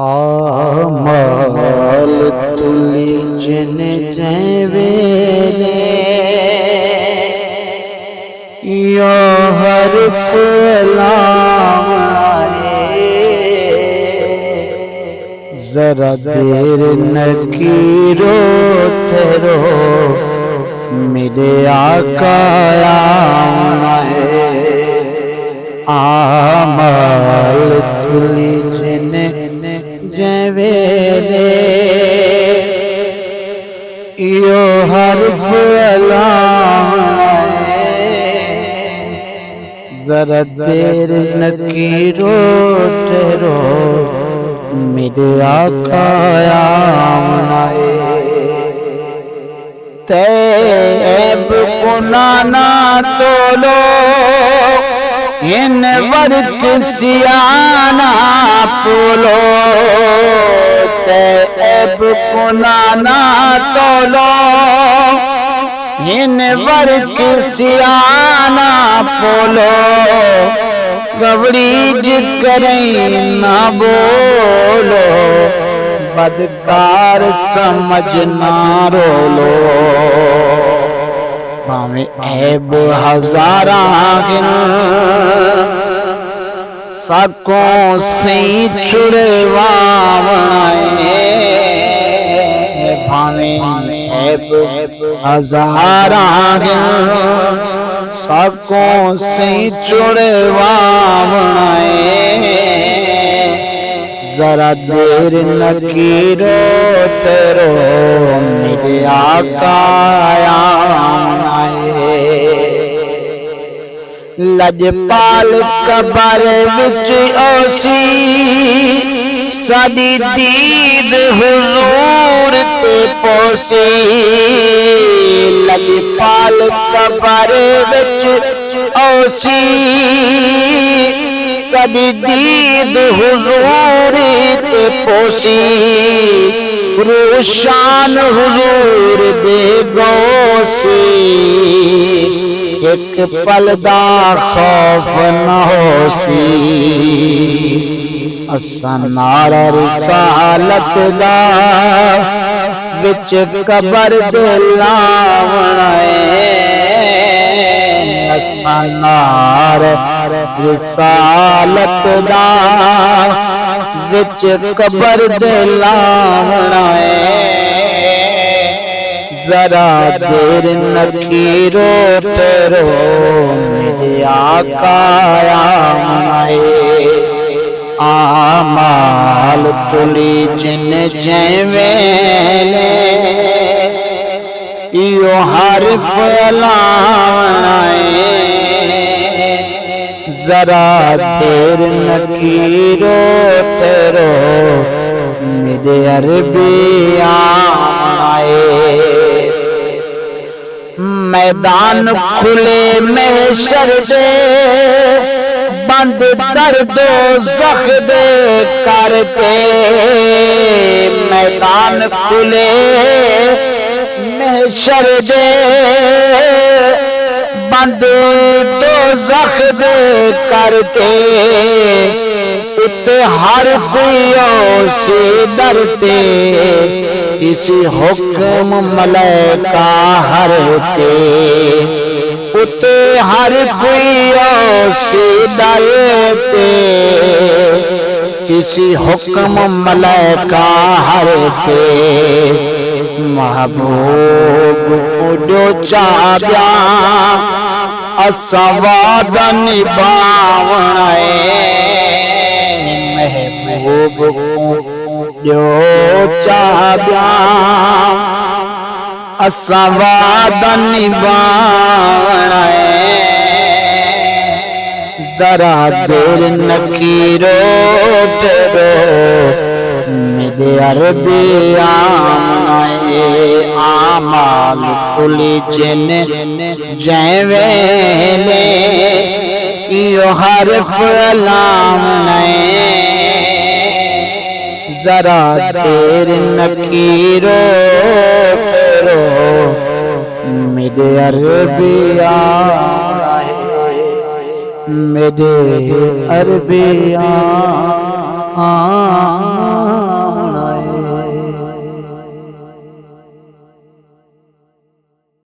आमल तुली जिन जवेले यो हर्फ लाए जरा देर नकीरो ठहरो मेरे आका आना है। आमल तुली जिन जवेले यो हर्फ लाए जरा देर नकीरो ठहरो मेरे आका आए। तैब कुनाना तोलो इन वर्क सियाना पोलो तैब कुनाना तोलो इन वर्क सियाना पोलो गवड़ी जिक्रें ना बोलो बदकार समझ ना रोलो भावे ऐब हजारा साकों से छुड़वाए भावे ऐब हजारा साकों से छुड़वाए जरा देर नकीरो तेरो मेरे आका आए। लजपाल कबर विच ओसी साडी दीद हुजूर ते पोसी लजपाल कबर विच ओसी साडी दीद हुजूर ते पोसी रूशान हुजूर दे गौसी एक पल दा खौफ न होसी असां नाल रिसालत दा विच कबर दे लावणा असां नाल रिसालत दा विच कबर दे लावणा जरा देर नकीरो ठहरो मेरे आका आए। आमाल तुली जिन जवेले यो हर्फ लाए जरा देर नकीरो ठहरो मेरे अरबी आए। मैदान खुले महशर दे बंद दर्दो ज़ख दे करते मैदान खुले महशर दे बंद दो ज़ख दे करते उते हर कोई से डरते किसी हुक्म मलैका हरते उते हर कोई से डरते किसी हुक्म मलैका हरते महबूब जो चाब्या असां वादा निभावणा महबूब जो चाब्या असां वादा निभावणा जरा देर नकीरो ठहरो मेरे अरबी आए। आमाल तुली जिन जवेले यो हर्फ लावणा जरा देर नकीरो ठहरो मेरे अरबी आए मेरे अरबिया